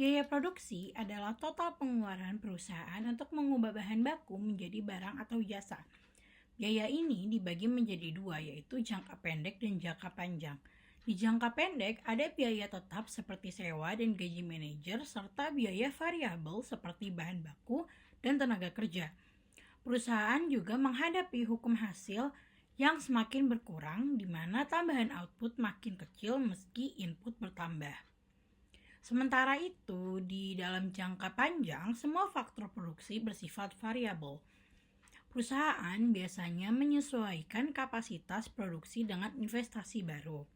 Biaya produksi adalah total pengeluaran perusahaan untuk mengubah bahan baku menjadi barang atau jasa. Biaya ini dibagi menjadi dua, yaitu jangka pendek dan jangka panjang. Di jangka pendek ada biaya tetap seperti sewa dan gaji manajer, serta biaya variabel seperti bahan baku dan tenaga kerja. Perusahaan juga menghadapi hukum hasil yang semakin berkurang, di mana tambahan output makin kecil meski input bertambah. Sementara itu, di dalam jangka panjang, semua faktor produksi bersifat variabel. Perusahaan biasanya menyesuaikan kapasitas produksi dengan investasi baru.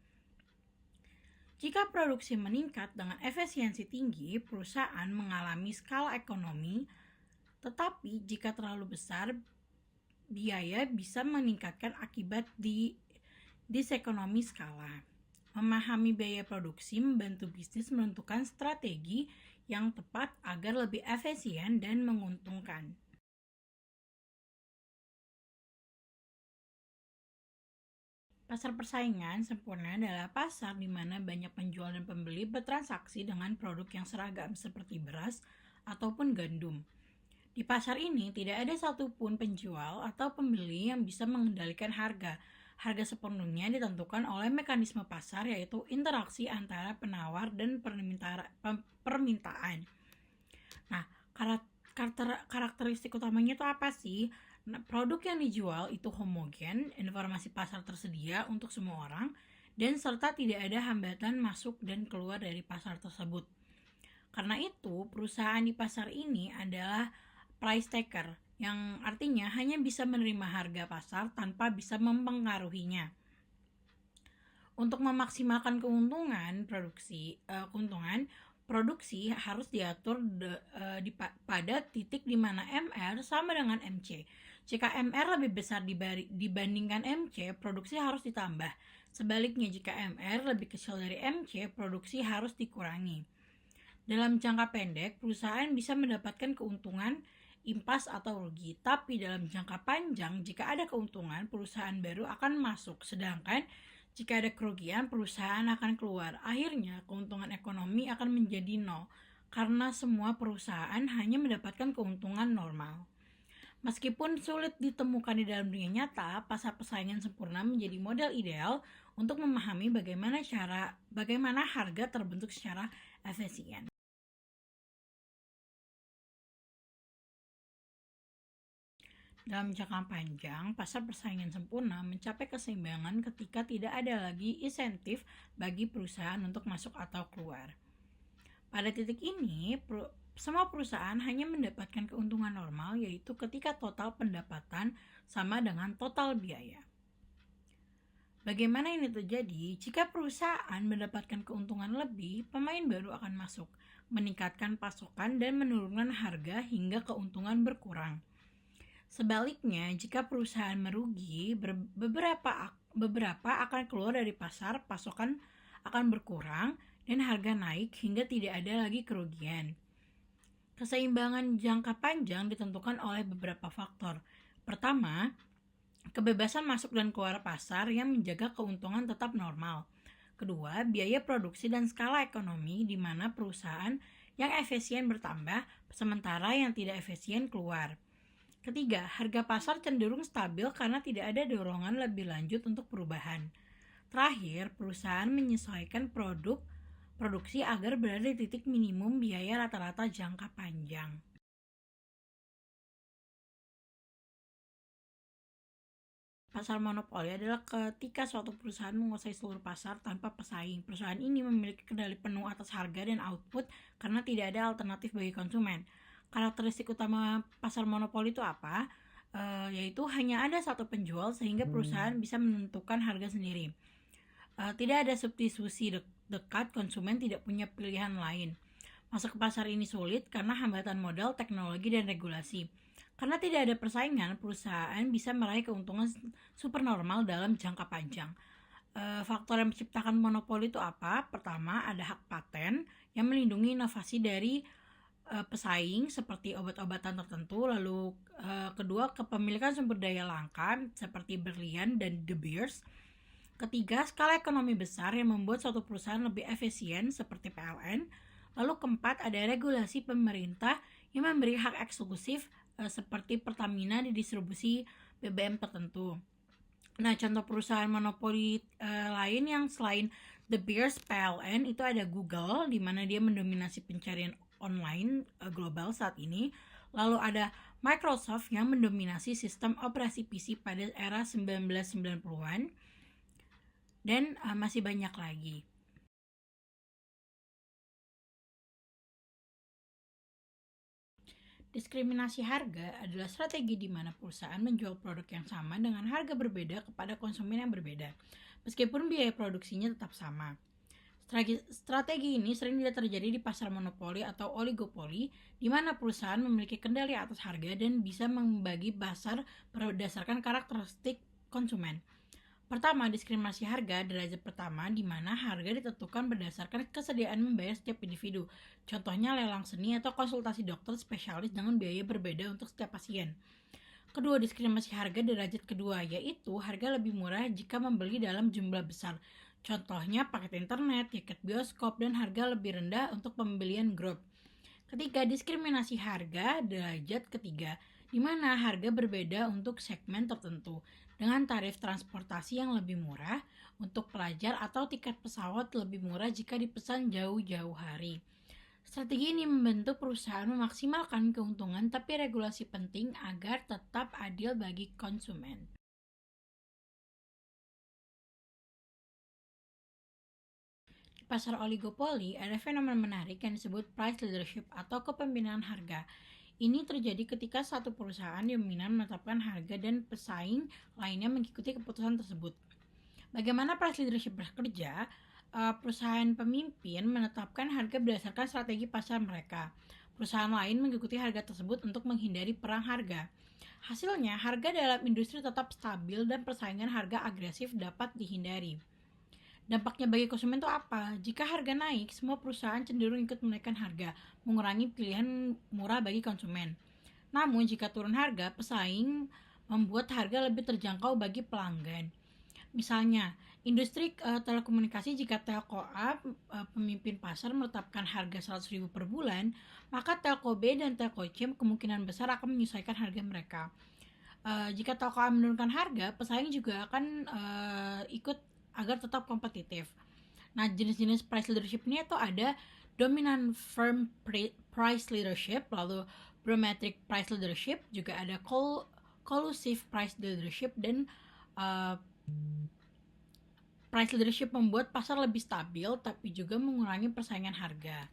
Jika produksi meningkat dengan efisiensi tinggi, perusahaan mengalami skala ekonomi, tetapi jika terlalu besar, biaya bisa meningkatkan akibat disekonomi skala. Memahami biaya produksi membantu bisnis menentukan strategi yang tepat agar lebih efisien dan menguntungkan. Pasar persaingan sempurna adalah pasar di mana banyak penjual dan pembeli bertransaksi dengan produk yang seragam seperti beras ataupun gandum. Di pasar ini tidak ada satupun penjual atau pembeli yang bisa mengendalikan harga. Harga sepenuhnya ditentukan oleh mekanisme pasar, yaitu interaksi antara penawar dan permintaan. Nah, karakteristik utamanya itu apa sih? Nah, produk yang dijual itu homogen, informasi pasar tersedia untuk semua orang, dan serta tidak ada hambatan masuk dan keluar dari pasar tersebut. Karena itu, perusahaan di pasar ini adalah price taker, yang artinya hanya bisa menerima harga pasar tanpa bisa mempengaruhinya. Untuk memaksimalkan keuntungan produksi harus diatur pada titik di mana MR sama dengan MC. Jika MR lebih besar dibandingkan MC, produksi harus ditambah. Sebaliknya, jika MR lebih kecil dari MC, produksi harus dikurangi. Dalam jangka pendek, perusahaan bisa mendapatkan keuntungan impas atau rugi, tapi dalam jangka panjang, jika ada keuntungan, perusahaan baru akan masuk, sedangkan jika ada kerugian, perusahaan akan keluar. Akhirnya, keuntungan ekonomi akan menjadi nol, karena semua perusahaan hanya mendapatkan keuntungan normal. Meskipun sulit ditemukan di dalam dunia nyata, pasar persaingan sempurna menjadi model ideal untuk memahami bagaimana harga terbentuk secara efisien. Dalam jangka panjang, pasar persaingan sempurna mencapai keseimbangan ketika tidak ada lagi insentif bagi perusahaan untuk masuk atau keluar. Pada titik ini, semua perusahaan hanya mendapatkan keuntungan normal, yaitu ketika total pendapatan sama dengan total biaya. Bagaimana ini terjadi? Jika perusahaan mendapatkan keuntungan lebih, pemain baru akan masuk, meningkatkan pasokan dan menurunkan harga hingga keuntungan berkurang. Sebaliknya, jika perusahaan merugi, beberapa akan keluar dari pasar, pasokan akan berkurang, dan harga naik hingga tidak ada lagi kerugian. Keseimbangan jangka panjang ditentukan oleh beberapa faktor. Pertama, kebebasan masuk dan keluar pasar yang menjaga keuntungan tetap normal. Kedua, biaya produksi dan skala ekonomi di mana perusahaan yang efisien bertambah, sementara yang tidak efisien keluar. Ketiga, harga pasar cenderung stabil karena tidak ada dorongan lebih lanjut untuk perubahan. Terakhir, perusahaan menyesuaikan produksi agar berada di titik minimum biaya rata-rata jangka panjang. Pasar monopoli adalah ketika suatu perusahaan menguasai seluruh pasar tanpa pesaing. Perusahaan ini memiliki kendali penuh atas harga dan output karena tidak ada alternatif bagi konsumen. Karakteristik utama pasar monopoli itu apa? Yaitu hanya ada satu penjual sehingga perusahaan bisa menentukan harga sendiri. Tidak ada substitusi dekat, konsumen tidak punya pilihan lain. Masuk ke pasar ini sulit karena hambatan modal, teknologi, dan regulasi. Karena tidak ada persaingan, perusahaan bisa meraih keuntungan supernormal dalam jangka panjang. Faktor yang menciptakan monopoli itu apa? Pertama, ada hak paten yang melindungi inovasi dari pesaing seperti obat-obatan tertentu. Lalu kedua, kepemilikan sumber daya langka seperti berlian dan De Beers. Ketiga, skala ekonomi besar yang membuat suatu perusahaan lebih efisien seperti PLN. Lalu keempat, ada regulasi pemerintah yang memberi hak eksklusif seperti Pertamina di distribusi BBM tertentu. Nah, contoh perusahaan monopoli lain yang selain The Bears PLN itu ada Google, di mana dia mendominasi pencarian online global saat ini. Lalu ada Microsoft yang mendominasi sistem operasi PC pada era 1990-an. Dan masih banyak lagi. Diskriminasi harga adalah strategi di mana perusahaan menjual produk yang sama dengan harga berbeda kepada konsumen yang berbeda, meskipun biaya produksinya tetap sama. Strategi ini sering tidak terjadi di pasar monopoli atau oligopoli, di mana perusahaan memiliki kendali atas harga dan bisa membagi pasar berdasarkan karakteristik konsumen. Pertama, diskriminasi harga derajat pertama, di mana harga ditentukan berdasarkan kesediaan membayar setiap individu. Contohnya lelang seni atau konsultasi dokter spesialis dengan biaya berbeda untuk setiap pasien. Kedua, diskriminasi harga derajat kedua, yaitu harga lebih murah jika membeli dalam jumlah besar. Contohnya paket internet, tiket bioskop, dan harga lebih rendah untuk pembelian grup. Ketiga, diskriminasi harga derajat ketiga, di mana harga berbeda untuk segmen tertentu, dengan tarif transportasi yang lebih murah untuk pelajar atau tiket pesawat lebih murah jika dipesan jauh-jauh hari. Strategi ini membantu perusahaan memaksimalkan keuntungan, tapi regulasi penting agar tetap adil bagi konsumen. Di pasar oligopoli, ada fenomena menarik yang disebut price leadership atau kepemimpinan harga. Ini terjadi ketika satu perusahaan dominan menetapkan harga dan pesaing lainnya mengikuti keputusan tersebut. Bagaimana price leadership bekerja? Perusahaan pemimpin menetapkan harga berdasarkan strategi pasar mereka. Perusahaan lain mengikuti harga tersebut untuk menghindari perang harga. Hasilnya, harga dalam industri tetap stabil dan persaingan harga agresif dapat dihindari. Dampaknya bagi konsumen itu apa? Jika harga naik, semua perusahaan cenderung ikut menaikkan harga, mengurangi pilihan murah bagi konsumen. Namun, jika turun harga, pesaing membuat harga lebih terjangkau bagi pelanggan. Misalnya, industri telekomunikasi, jika Telco A, pemimpin pasar, menetapkan harga 100.000 per bulan, maka Telco B dan Telco C kemungkinan besar akan menyesuaikan harga mereka. Jika Telco A menurunkan harga, pesaing juga akan ikut agar tetap kompetitif. Nah, jenis-jenis price leadership ini itu ada dominant firm price leadership, lalu barometric price leadership, juga ada collusive price leadership, dan price leadership membuat pasar lebih stabil tapi juga mengurangi persaingan harga.